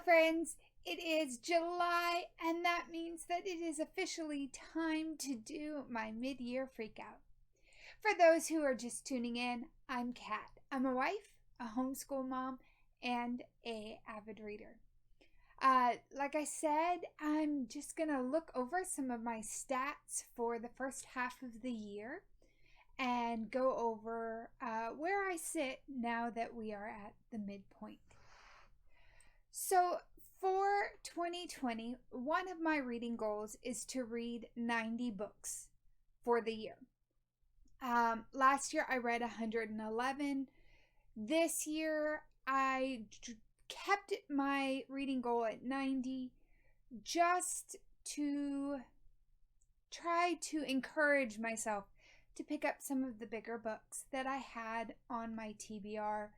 friends. It is July, and that means that it is officially time to do my mid-year freakout. For those who are just tuning in, I'm Kat. I'm a wife, a homeschool mom, and a avid reader. Like I said, I'm just gonna look over some of my stats for the first half of the year and go over where I sit now that we are at the midpoint. So, for 2020, one of my reading goals is to read 90 books for the year. Last year I read 111. This year I kept my reading goal at 90 just to try to encourage myself to pick up some of the bigger books that I had on my TBR,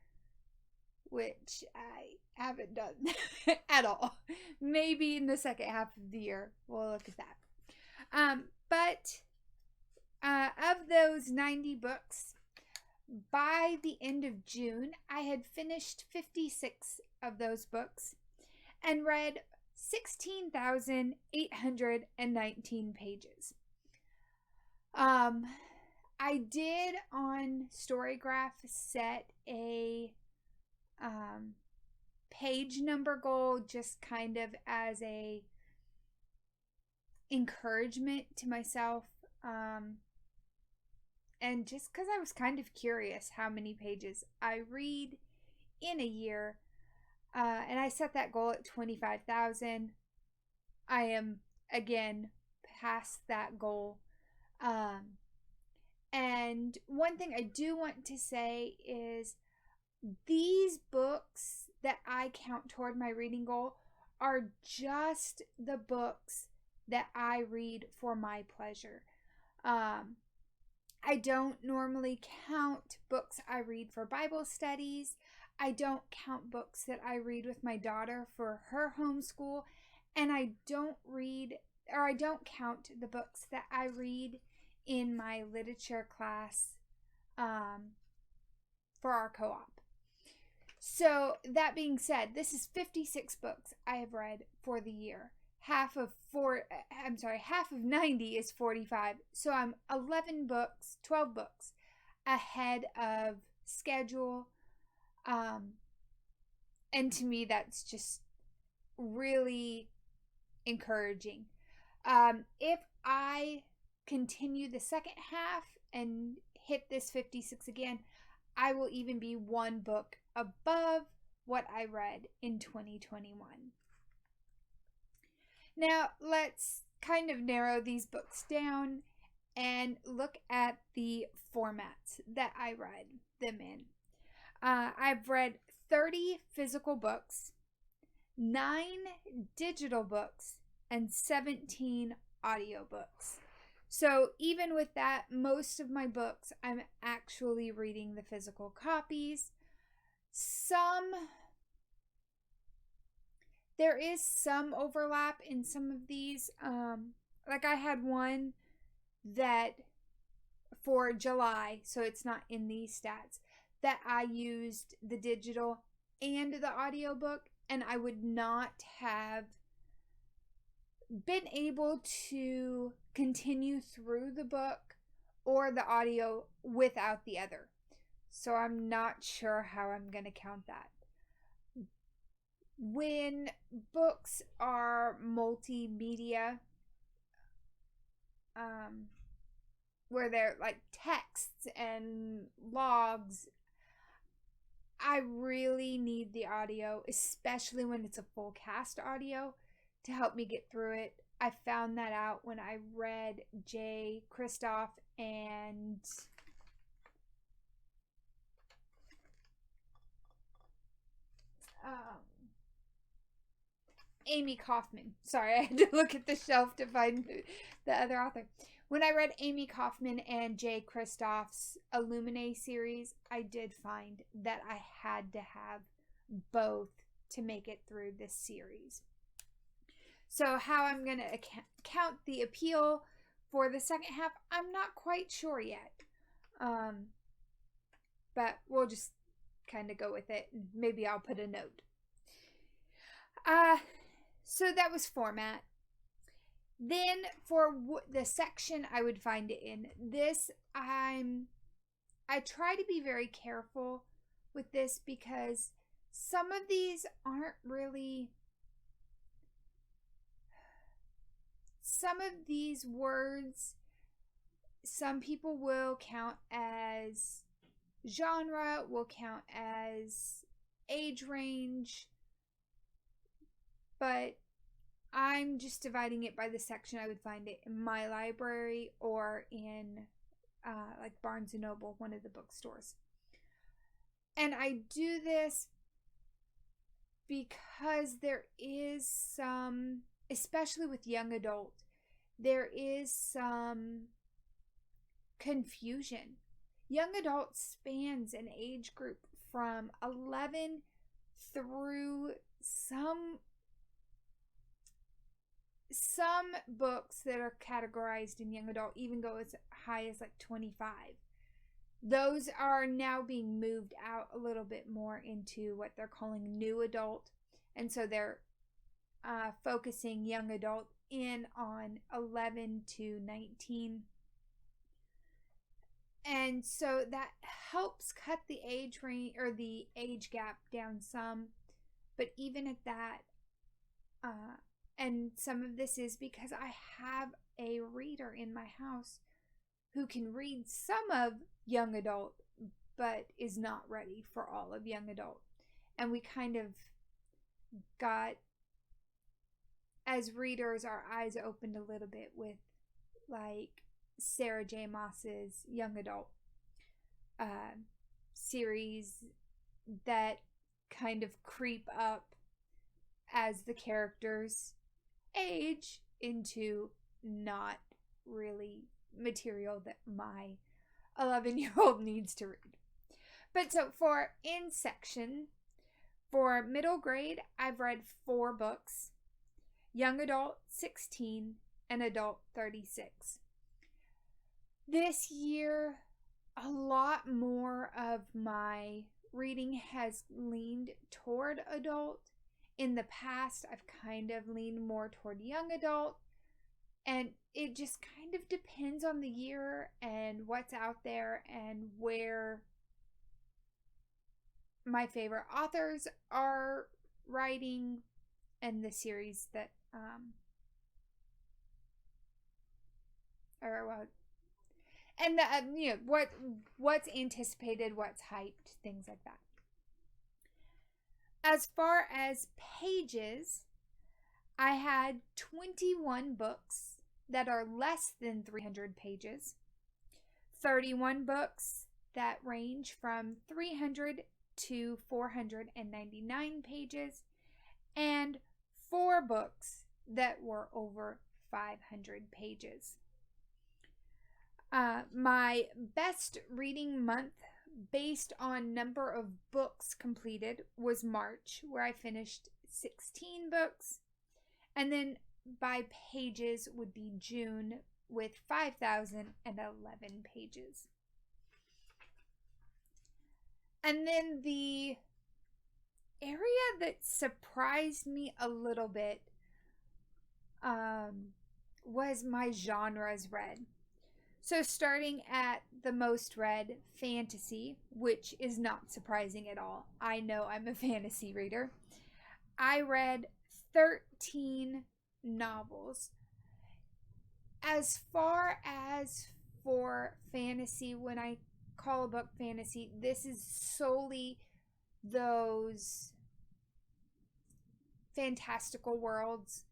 which I haven't done at all. Maybe in the second half of the year we'll look at that. But of those 90 books, by the end of June, I had finished 56 of those books and read 16,819 pages. I did on Storygraph set a page number goal just kind of as a encouragement to myself, and just because I was kind of curious how many pages I read in a year, and I set that goal at 25,000. I am again past that goal. And one thing I do want to say is these books that I count toward my reading goal are just the books that I read for my pleasure. I don't normally count books I read for Bible studies. I don't count books that I read with my daughter for her homeschool. And I don't count the books that I read in my literature class for our co-op. So that being said, this is 56 books I have read for the year. Half of 90 is 45. So I'm 12 books ahead of schedule. And to me, that's just really encouraging. If I continue the second half and hit this 56 again, I will even be one book above what I read in 2021. Now, let's kind of narrow these books down and look at the formats that I read them in. I've read 30 physical books, 9 digital books, and 17 audiobooks. So even with that, most of my books, I'm actually reading the physical copies. There is some overlap in some of these. Like I had one that for July, so it's not in these stats, that I used the digital and the audiobook, and I would not have been able to continue through the book or the audio without the other. So I'm not sure how I'm going to count that. When books are multimedia, where they're like texts and logs, I really need the audio, especially when it's a full cast audio, to help me get through it. I found that out when I read Jay Kristoff and Amy Kaufman. Sorry, I had to look at the shelf to find the other author. When I read Amy Kaufman and Jay Kristoff's Illuminae series, I did find that I had to have both to make it through this series. So how I'm going to count the appeal for the second half, I'm not quite sure yet. But we'll just kind of go with it. Maybe I'll put a note. Uh, so that was format. Then for the section I would find it in, I try to be very careful with this because some of these aren't really, some of these words some people will count as genre, will count as age range, but I'm just dividing it by the section I would find it in my library or in like Barnes and Noble, one of the bookstores. And I do this because there is some, especially with young adult, there is some confusion. Young adult spans an age group from 11 through some books that are categorized in young adult even go as high as like 25. Those are now being moved out a little bit more into what they're calling new adult, and so they're focusing young adult in on 11 to 19, and so that helps cut the age range or the age gap down some. But even at that, and some of this is because I have a reader in my house who can read some of young adult but is not ready for all of young adult. And we kind of got, as readers, our eyes opened a little bit with like Sarah J. Maas's young adult series that kind of creep up as the characters age into not really material that my 11-year-old needs to read. But so for in section, for middle grade, I've read 4 books, young adult 16, and adult 36. This year, a lot more of my reading has leaned toward adult. In the past, I've kind of leaned more toward young adult, and it just kind of depends on the year and what's out there and where my favorite authors are writing and the series that and the what's anticipated, what's hyped, things like that. As far as pages, I had 21 books that are less than 300 pages, 31 books that range from 300 to 499 pages, and 4 books that were over 500 pages. My best reading month based on number of books completed was March, where I finished 16 books. And then by pages would be June with 5,011 pages. And then the area that surprised me a little bit was my genres read. So starting at the most read, fantasy, which is not surprising at all. I know I'm a fantasy reader. I read 13 novels. As far as for fantasy, when I call a book fantasy, this is solely those fantastical worlds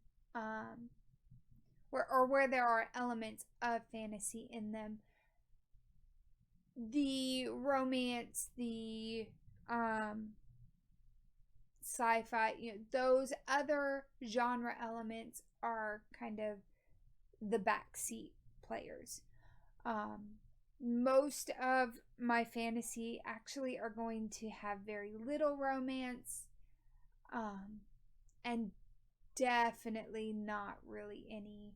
where there are elements of fantasy in them. The romance, the sci-fi, those other genre elements are kind of the backseat players. Most of my fantasy actually are going to have very little romance, and definitely not really any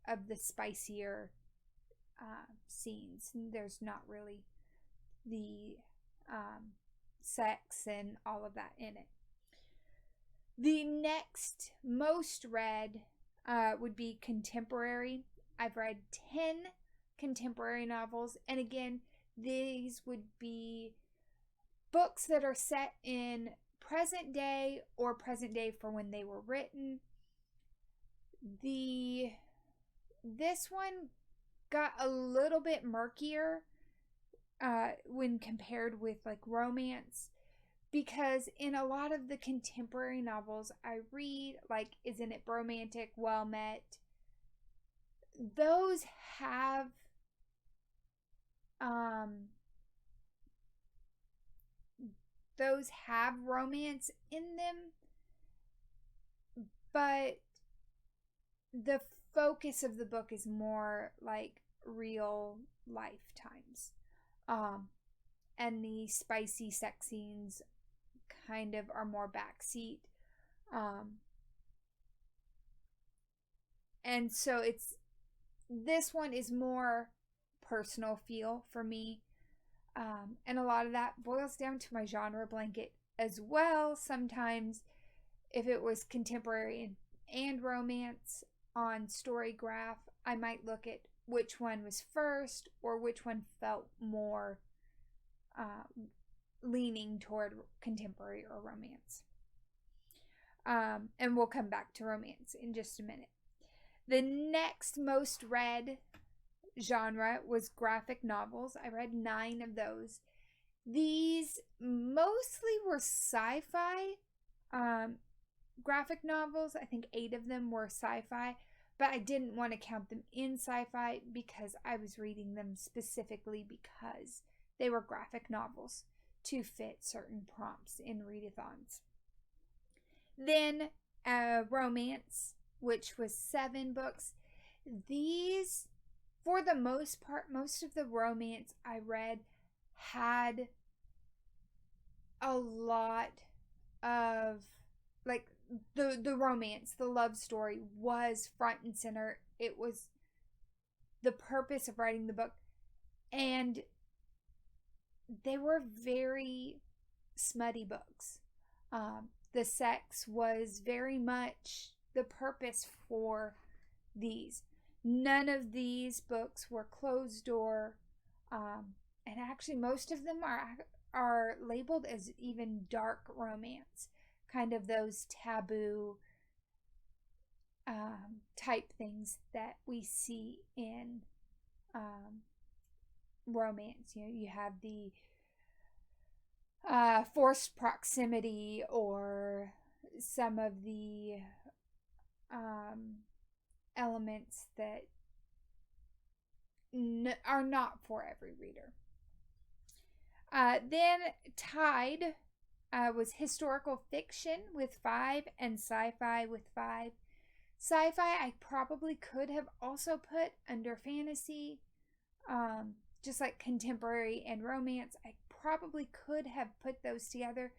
of the spicier scenes. There's not really the sex and all of that in it. The next most read would be contemporary. I've read 10 contemporary novels, and again, these would be books that are set in present day or present day for when they were written. This one got a little bit murkier when compared with like romance, because in a lot of the contemporary novels I read, like Isn't It Bromantic, Well Met, those have romance in them, but the focus of the book is more like real lifetimes. And the spicy sex scenes kind of are more backseat. And so this one is more personal feel for me. And a lot of that boils down to my genre blanket as well. Sometimes if it was contemporary and romance on Storygraph, I might look at which one was first or which one felt more leaning toward contemporary or romance. And we'll come back to romance in just a minute. The next most read genre was graphic novels. I read 9 of those. These mostly were sci-fi graphic novels. I think 8 of them were sci-fi, but I didn't want to count them in sci-fi because I was reading them specifically because they were graphic novels to fit certain prompts in readathons. Then romance, which was 7 books. These, for the most part, most of the romance I read had a lot of, like, the romance, the love story was front and center. It was the purpose of writing the book. And they were very smutty books. The sex was very much the purpose for these. None of these books were closed door. And actually most of them are labeled as even dark romance. Kind of those taboo type things that we see in romance. You know, you have the forced proximity, or some of the elements that are not for every reader. Then Tide was historical fiction with 5 and sci-fi with 5. Sci-fi I probably could have also put under fantasy, just like contemporary and romance. I probably could have put those together,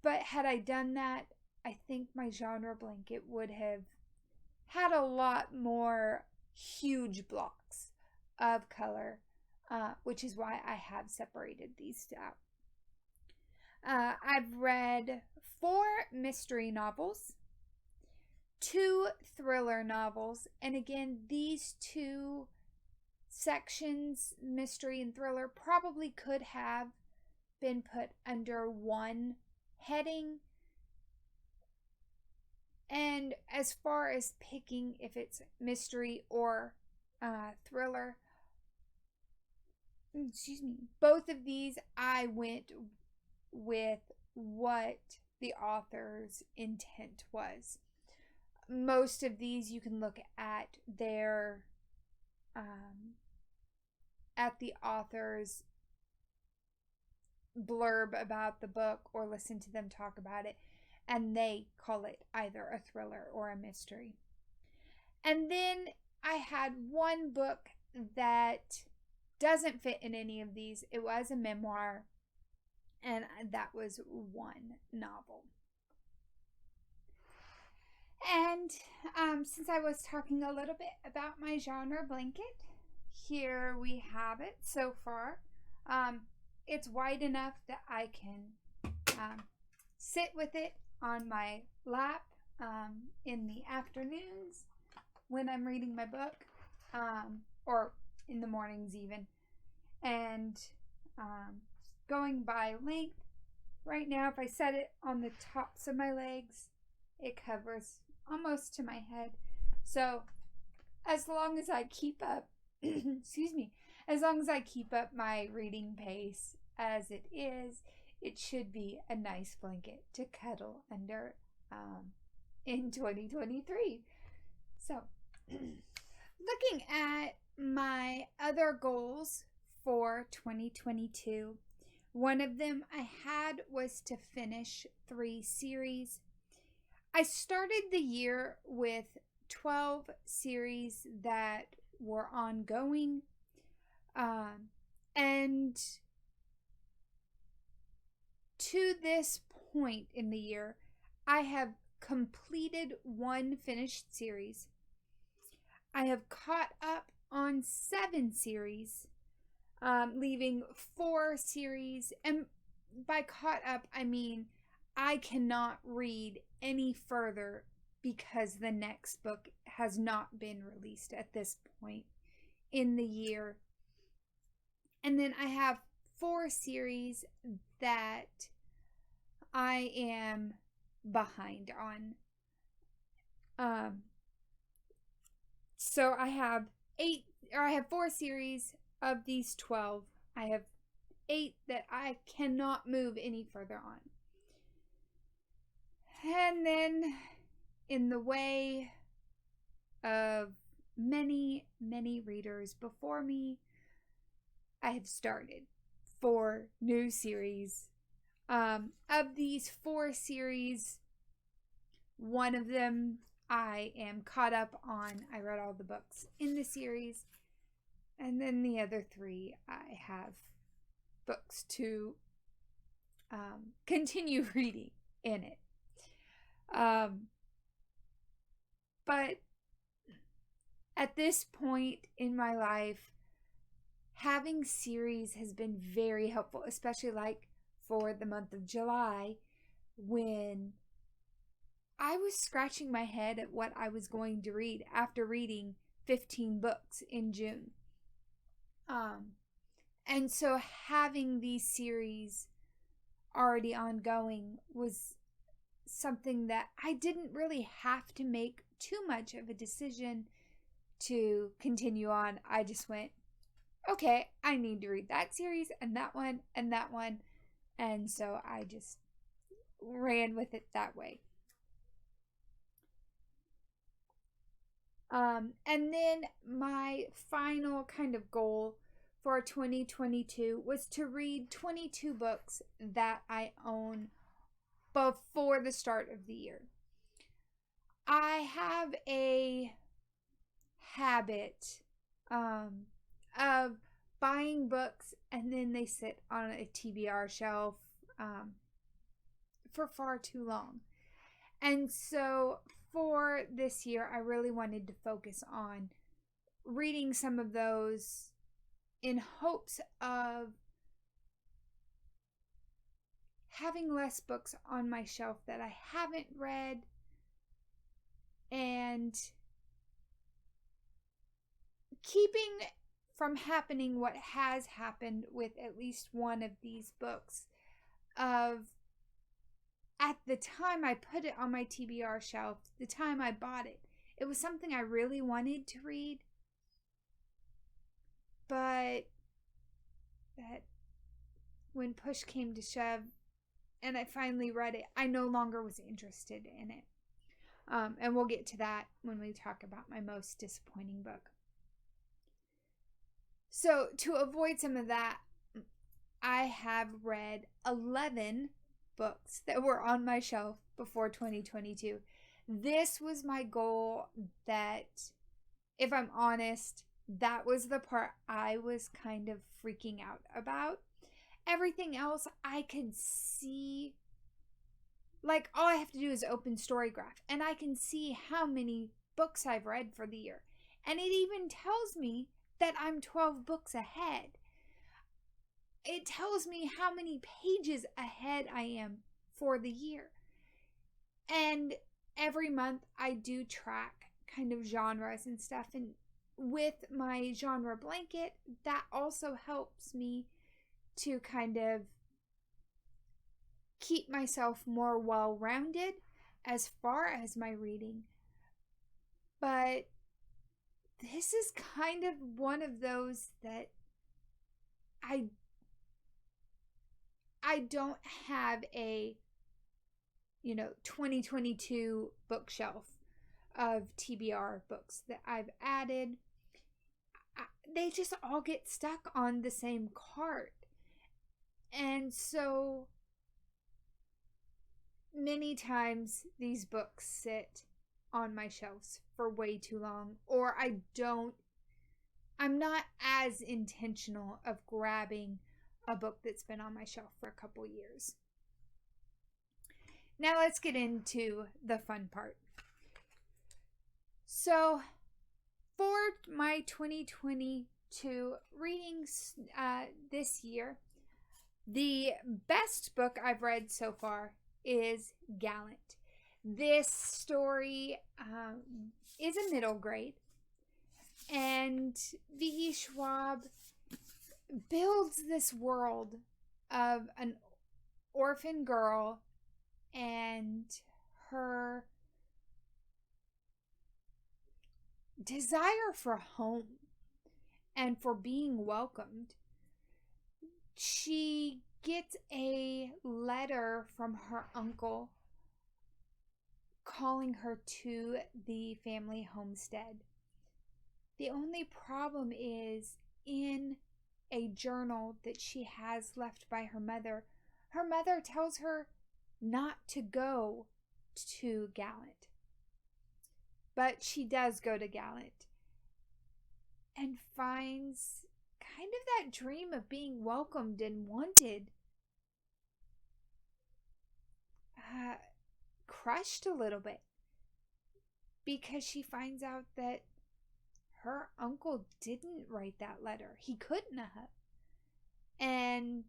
but had I done that, I think my genre blanket would have had a lot more huge blocks of color, which is why I have separated these out. I've read 4 mystery novels, 2 thriller novels, and again, these 2 sections, mystery and thriller, probably could have been put under one heading. And as far as picking if it's mystery or thriller, both of these I went with what the author's intent was. Most of these you can look at their at the author's blurb about the book or listen to them talk about it, and they call it either a thriller or a mystery. And then I had one book that doesn't fit in any of these. It was a memoir, and that was one novel. And since I was talking a little bit about my genre blanket, here we have it so far. It's wide enough that I can sit with it on my lap in the afternoons when I'm reading my book, or in the mornings even. And going by length, right now, if I set it on the tops of my legs, it covers almost to my head. So as long as I keep up, excuse me, as long as I keep up my reading pace as it is, it should be a nice blanket to cuddle under in 2023. So, looking at my other goals for 2022, one of them I had was to finish 3 series. I started the year with 12 series that were ongoing, and to this point in the year, I have completed 1 finished series. I have caught up on 7 series, leaving 4 series. And by caught up, I mean I cannot read any further because the next book has not been released at this point in the year. And then I have 4 series that I am behind on. So I have 4 series of these 12. I have 8 that I cannot move any further on. And then, in the way of many, many readers before me, I have started 4 new series. Of these 4 series, one of them I am caught up on. I read all the books in the series. And then the other 3, I have books to continue reading in it. But at this point in my life, having series has been very helpful, especially like for the month of July, when I was scratching my head at what I was going to read after reading 15 books in June. And so having these series already ongoing was something that I didn't really have to make too much of a decision to continue on. I just went, okay, I need to read that series and that one and that one. And so I just ran with it that way. And then my final kind of goal for 2022 was to read 22 books that I own before the start of the year. I have a habit of buying books and then they sit on a TBR shelf for far too long. And so for this year, I really wanted to focus on reading some of those in hopes of having less books on my shelf that I haven't read, and keeping from happening what has happened with at least one of these books. Of at the time I put it on my TBR shelf, the time I bought it, it was something I really wanted to read, but that when push came to shove and I finally read it, I no longer was interested in it. And we'll get to that when we talk about my most disappointing book. So to avoid some of that, I have read 11 books that were on my shelf before 2022. This was my goal that, if I'm honest, that was the part I was kind of freaking out about. Everything else I could see, like all I have to do is open Storygraph and I can see how many books I've read for the year. And it even tells me that I'm 12 books ahead. It tells me how many pages ahead I am for the year. And every month I do track kind of genres and stuff. And with my genre blanket, that also helps me to kind of keep myself more well-rounded as far as my reading. But this is kind of one of those that I don't have a 2022 bookshelf of TBR books that I've added. They just all get stuck on the same cart. And so many times these books sit on my shelves for way too long, or I'm not as intentional of grabbing a book that's been on my shelf for a couple years. Now let's get into the fun part. So for my 2022 readings this year, the best book I've read so far is Gallant. This story is a middle grade, and V.E. Schwab builds this world of an orphan girl and her desire for home and for being welcomed. She gets a letter from her uncle calling her to the family homestead. The only problem is, in a journal that she has left by her mother tells her not to go to Gallant. But she does go to Gallant and finds kind of that dream of being welcomed and wanted crushed a little bit, because she finds out that her uncle didn't write that letter. He couldn't have. And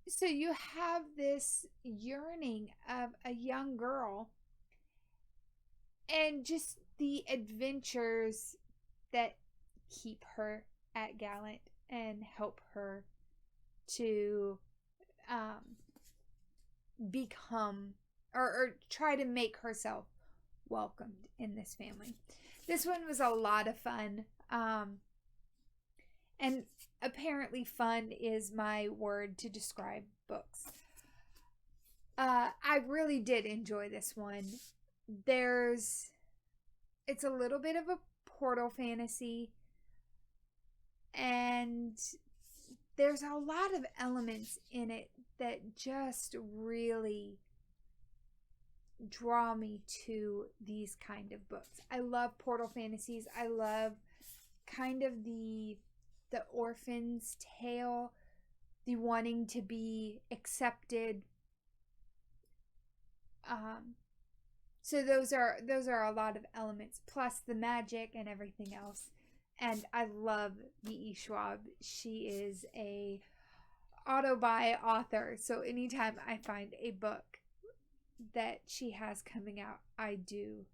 so you have this yearning of a young girl and just the adventures that keep her at Gallant and help her to become or try to make herself welcomed in this family. This one was a lot of fun. And apparently fun is my word to describe books. I really did enjoy this one. It's a little bit of a portal fantasy, and there's a lot of elements in it that just really draw me to these kind of books. I love portal fantasies. I love kind of the orphan's tale, the wanting to be accepted. So those are a lot of elements, plus the magic and everything else. And I love V.E. Schwab. She is a auto-buy author, so anytime I find a book that she has coming out, I do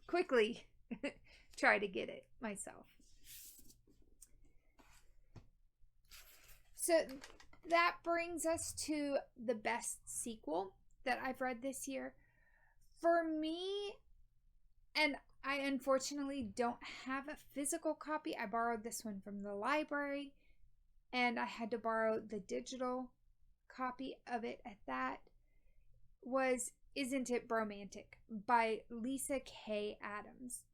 quickly try to get it myself. So that brings us to the best sequel that I've read this year. For me, and I unfortunately don't have a physical copy. I borrowed this one from the library, and I had to borrow the digital copy of it at that, was Isn't It Bromantic by Lisa K. Adams.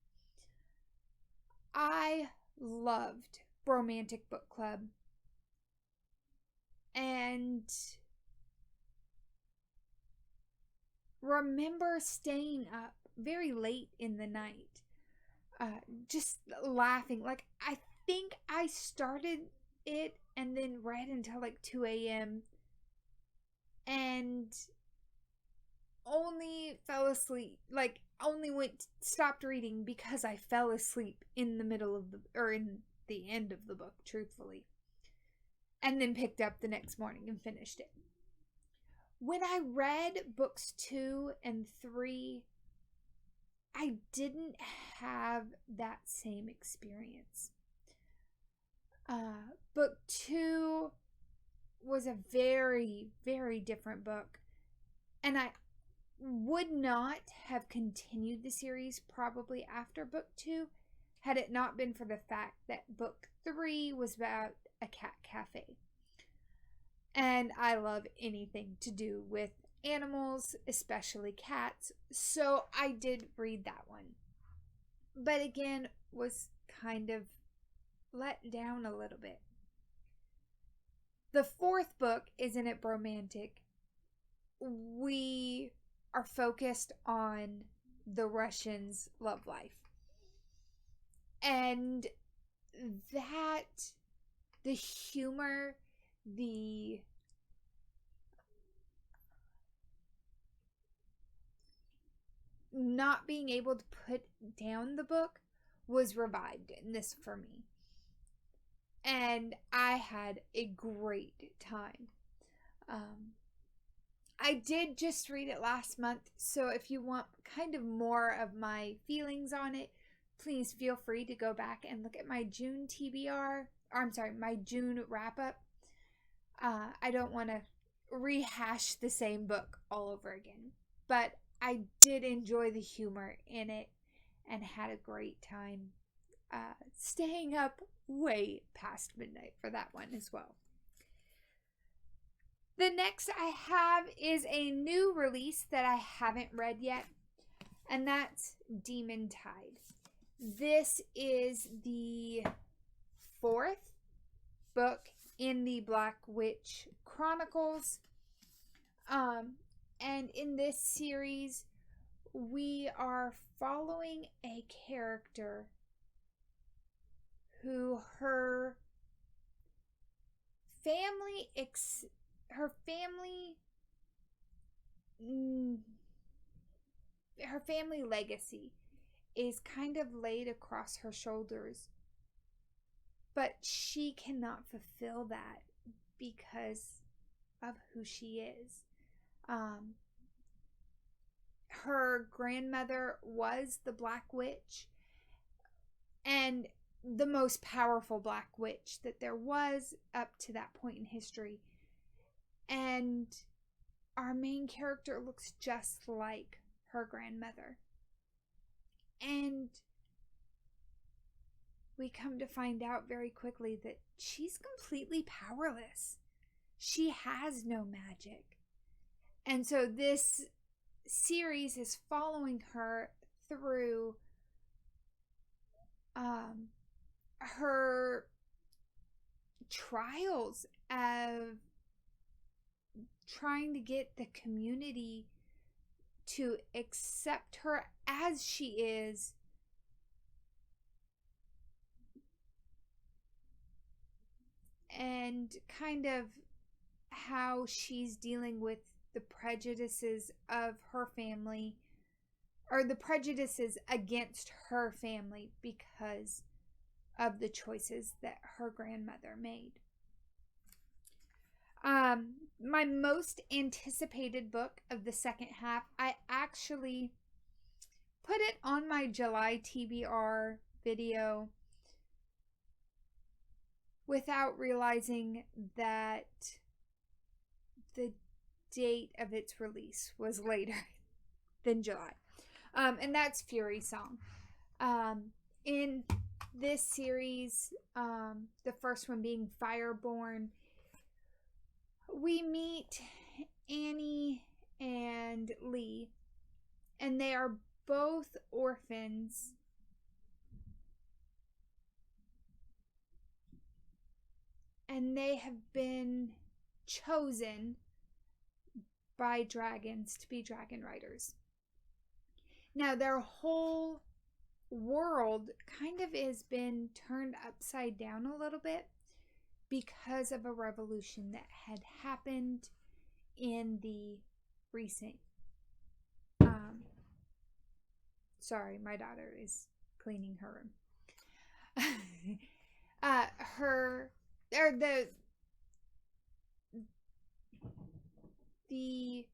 I loved Bromantic Book Club, and remember staying up very late in the night, just laughing. Like, I think I started it and then read until like 2 a.m. and only fell asleep, like only stopped reading because I fell asleep in the middle of in the end of the book, truthfully, and then picked up the next morning and finished it. When I read books 2 and 3, I didn't have that same experience. Book 2 was a very, very different book. And I would not have continued the series probably after book 2 had it not been for the fact that book 3 was about a cat cafe. And I love anything to do with animals, especially cats. So I did read that one. But again, was kind of let down a little bit. The 4th book, Isn't It Bromantic? We are focused on the Russians' love life. And that, the humor, the not being able to put down the book was revived in this for me. And I had a great time. I did just read it last month, so if you want kind of more of my feelings on it, please feel free to go back and look at my June TBR, or I'm sorry, my June wrap up. I don't want to rehash the same book all over again, but I did enjoy the humor in it and had a great time staying up way past midnight for that one as well. The next I have is a new release that I haven't read yet, and that's Demon Tide. This is the 4th book in the Black Witch Chronicles. And in this series, we are following a character who her family legacy is kind of laid across her shoulders, but she cannot fulfill that because of who she is. Her grandmother was the Black Witch, and the most powerful Black Witch that there was up to that point in history. And our main character looks just like her grandmother. And we come to find out very quickly that she's completely powerless. She has no magic. And so this series is following her through her trials of trying to get the community to accept her as she is, and kind of how she's dealing with the prejudices of her family, or the prejudices against her family because of the choices that her grandmother made. My most anticipated book of the second half, I actually put it on my July TBR video without realizing that the date of its release was later than July. And that's Fury Song. In this series, the first one being Fireborn, we meet Annie and Lee, and they are both orphans. And they have been chosen by dragons to be dragon riders. Now, their whole world kind of has been turned upside down a little bit because of a revolution that had happened in the recent sorry, my daughter is cleaning her room. the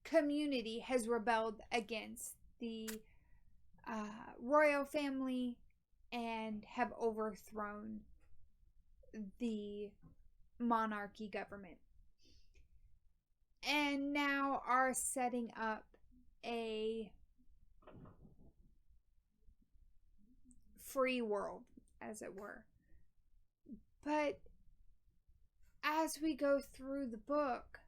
community has rebelled against the royal family and have overthrown the monarchy government, and now are setting up a free world, as it were. But as we go through the book,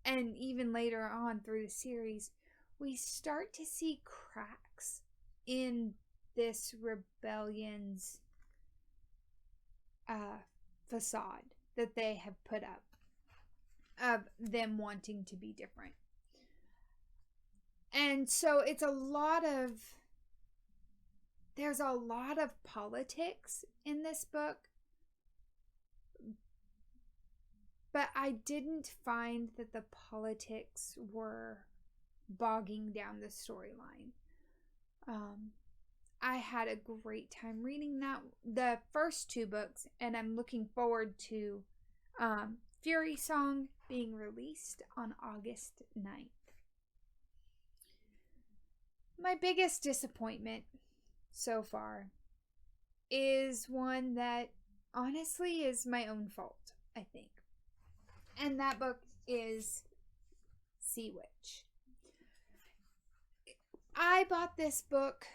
and even later on through the series, we start to see cracks in this rebellion's facade that they have put up of them wanting to be different. And so there's a lot of politics in this book, but I didn't find that the politics were bogging down the storyline. I had a great time reading the first two books, and I'm looking forward to Fury Song being released on August 9th. My biggest disappointment so far is one that honestly is my own fault, I think. And that book is Sea Witch. I bought this book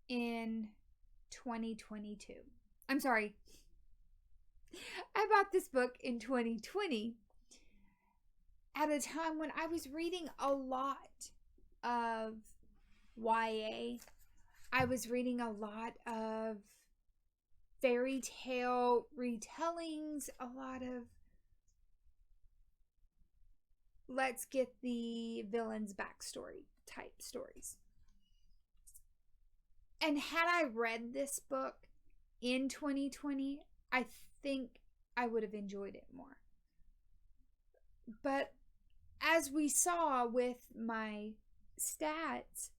in 2022. I'm sorry. I bought this book in 2020 at a time when I was reading a lot of YA. I was reading a lot of fairy tale retellings, a lot of let's get the villain's backstory type stories. And had I read this book in 2020, I think I would have enjoyed it more. But as we saw with my stats,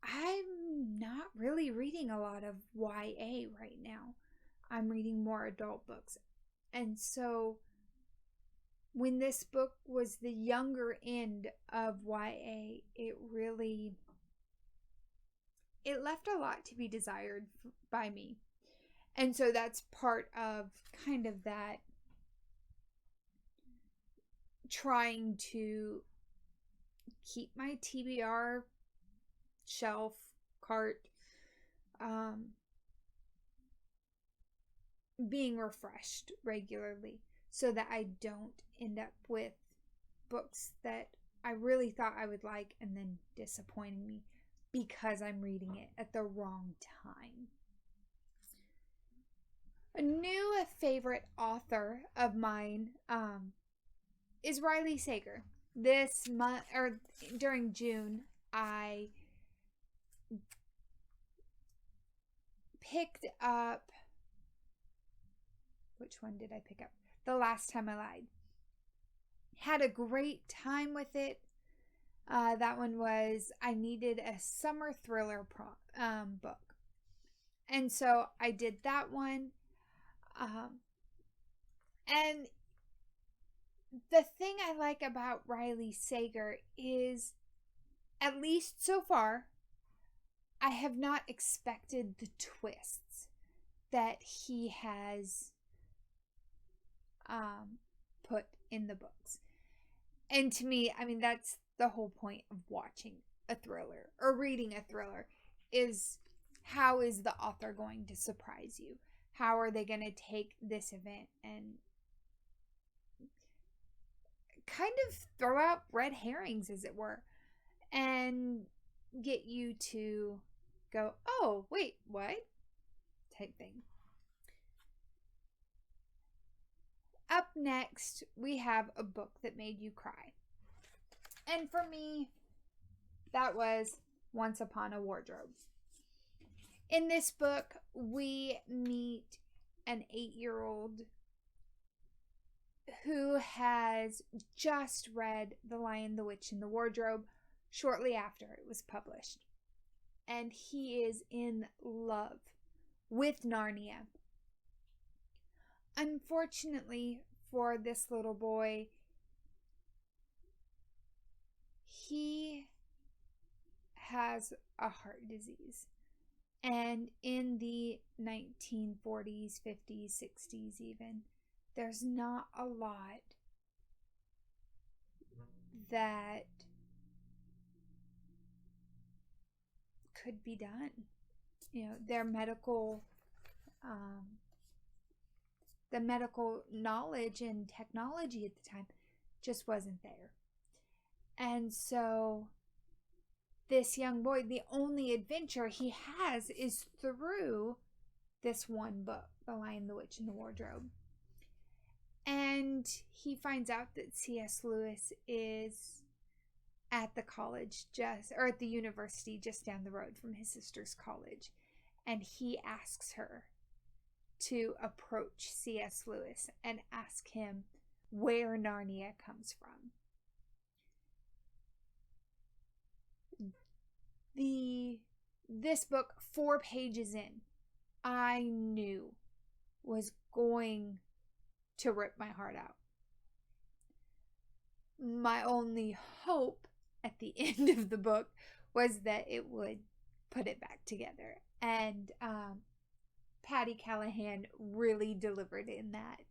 I'm not really reading a lot of YA right now. I'm reading more adult books. And so when this book was the younger end of YA, it left a lot to be desired by me. And so that's part of kind of that trying to keep my TBR shelf cart being refreshed regularly, so that I don't end up with books that I really thought I would like and then disappointing me because I'm reading it at the wrong time. A new favorite author of mine is Riley Sager. This month, or during June, I picked up, which one did I pick up? The Last Time I Lied. Had a great time with it. That one was, I needed a summer thriller book. And so I did that one. And the thing I like about Riley Sager is, at least so far, I have not expected the twists that he has put in the books. And to me, I mean, that's the whole point of watching a thriller or reading a thriller, is how is the author going to surprise you? How are they going to take this event and kind of throw out red herrings, as it were, and get you to go, oh, wait, what? Type thing. Up next, we have a book that made you cry. And for me, that was Once Upon a Wardrobe. In this book, we meet an 8-year-old who has just read The Lion, the Witch, and the Wardrobe shortly after it was published. And he is in love with Narnia. Unfortunately for this little boy. He has a heart disease. And in the 1940s, 50s, 60s even, there's not a lot that could be done. Their the medical knowledge and technology at the time just wasn't there. And so this young boy, the only adventure he has is through this one book, The Lion, the Witch, and the Wardrobe. And he finds out that C.S. Lewis is at the college at the university just down the road from his sister's college. And he asks her to approach C.S. Lewis and ask him where Narnia comes from. This book, 4 pages in, I knew was going to rip my heart out. My only hope at the end of the book was that it would put it back together. And Patti Callahan really delivered in that.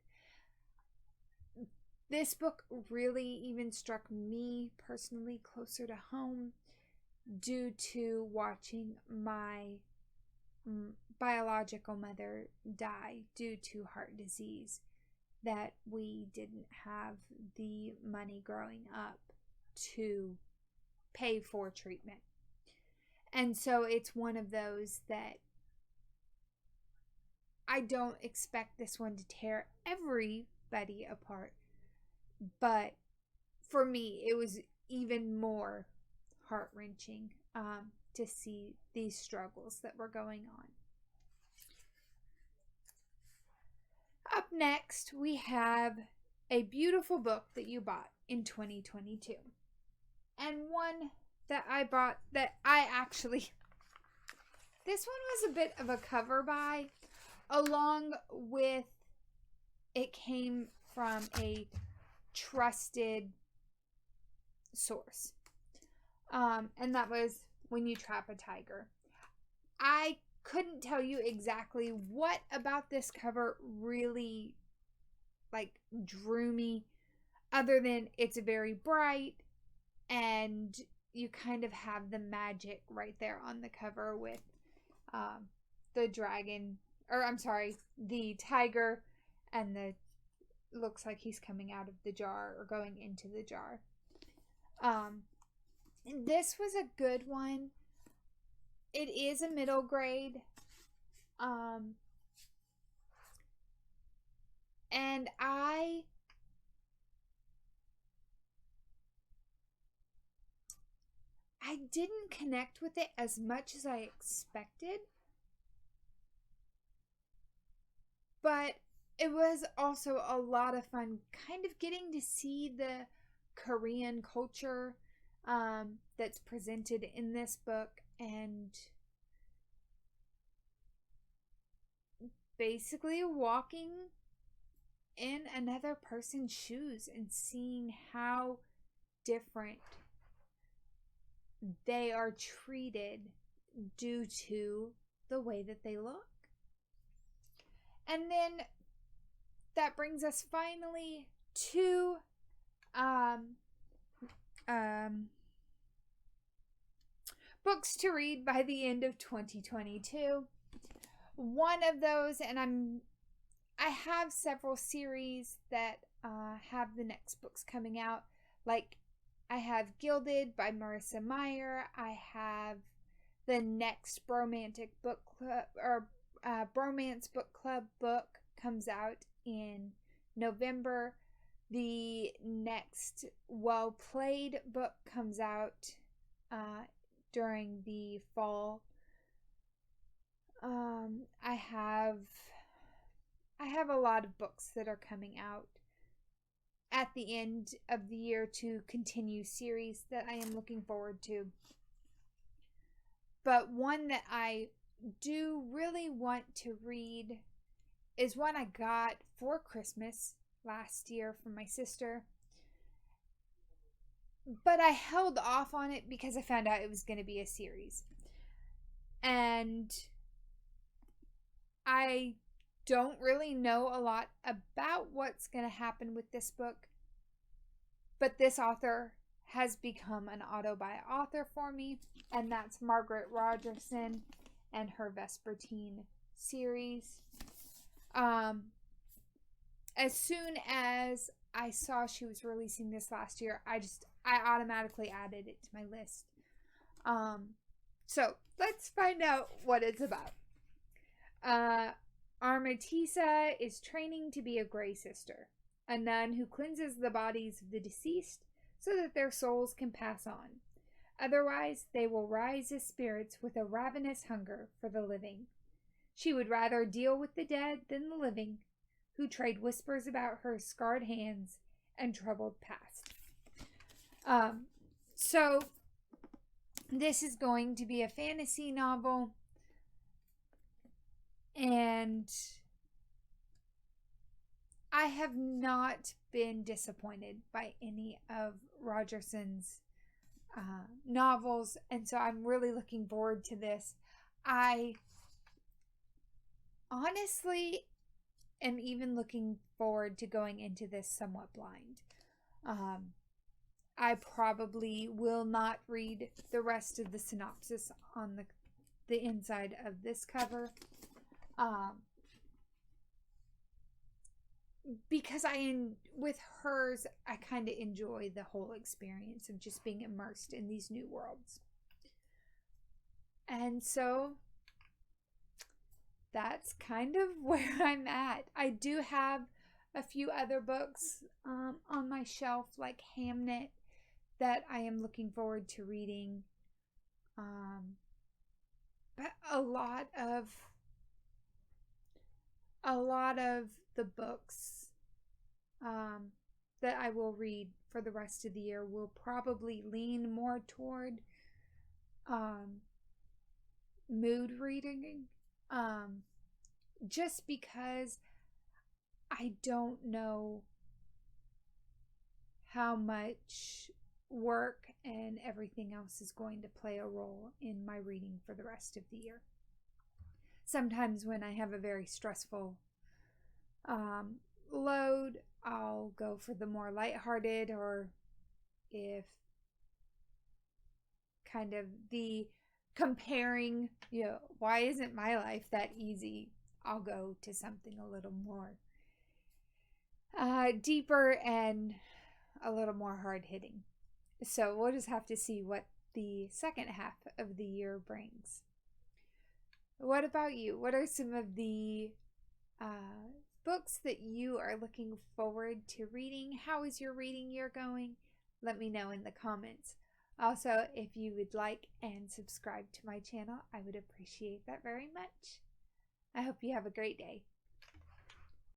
This book really even struck me personally closer to home due to watching my biological mother die due to heart disease, that we didn't have the money growing up to pay for treatment. And so it's one of those that I don't expect this one to tear everybody apart. But for me, it was even more heart-wrenching to see these struggles that were going on. Up next, we have a beautiful book that you bought in 2022. And one that I bought that I actually... This one was a bit of a cover buy, along with it came from a trusted source. And that was When You Trap a Tiger. I couldn't tell you exactly what about this cover really drew me, other than it's very bright and you kind of have the magic right there on the cover with the dragon, or I'm sorry, the tiger, and looks like he's coming out of the jar or going into the jar. This was a good one. It is a middle grade. And I didn't connect with it as much as I expected. But it was also a lot of fun kind of getting to see the Korean culture that's presented in this book, and basically walking in another person's shoes and seeing how different they are treated due to the way that they look. And then that brings us finally to books to read by the end of 2022. One of those, and I have several series that have the next books coming out. Like, I have Gilded by Marissa Meyer. I have the next Bromantic Book Club, or Bromance Book Club book comes out in November. The next Well Played book comes out during the fall. I have a lot of books that are coming out at the end of the year to continue series that I am looking forward to. But one that I do really want to read is one I got for Christmas last year from my sister. But I held off on it because I found out it was going to be a series. And I don't really know a lot about what's going to happen with this book. But this author has become an auto-buy author for me. And that's Margaret Rogerson and her Vespertine series. As soon as I saw she was releasing this last year, I automatically added it to my list. So let's find out what it's about. Amartisa is training to be a Grey Sister, a nun who cleanses the bodies of the deceased so that their souls can pass on. Otherwise, they will rise as spirits with a ravenous hunger for the living. She would rather deal with the dead than the living, who trade whispers about her scarred hands and troubled past. So this is going to be a fantasy novel, and I have not been disappointed by any of Rogerson's novels, and so I'm really looking forward to this. I honestly am even looking forward to going into this somewhat blind. I probably will not read the rest of the synopsis on the inside of this cover. Because with hers, I kind of enjoy the whole experience of just being immersed in these new worlds. And so that's kind of where I'm at. I do have a few other books on my shelf, like Hamnet, that I am looking forward to reading. But a lot of the books that I will read for the rest of the year will probably lean more toward mood reading. Just because I don't know how much work and everything else is going to play a role in my reading for the rest of the year. Sometimes when I have a very stressful load, I'll go for the more lighthearted, or if kind of the comparing, why isn't my life that easy? I'll go to something a little more deeper and a little more hard-hitting. So we'll just have to see what the second half of the year brings. What about you? What are some of the books that you are looking forward to reading? How is your reading year going? Let me know in the comments. Also, if you would like and subscribe to my channel, I would appreciate that very much. I hope you have a great day.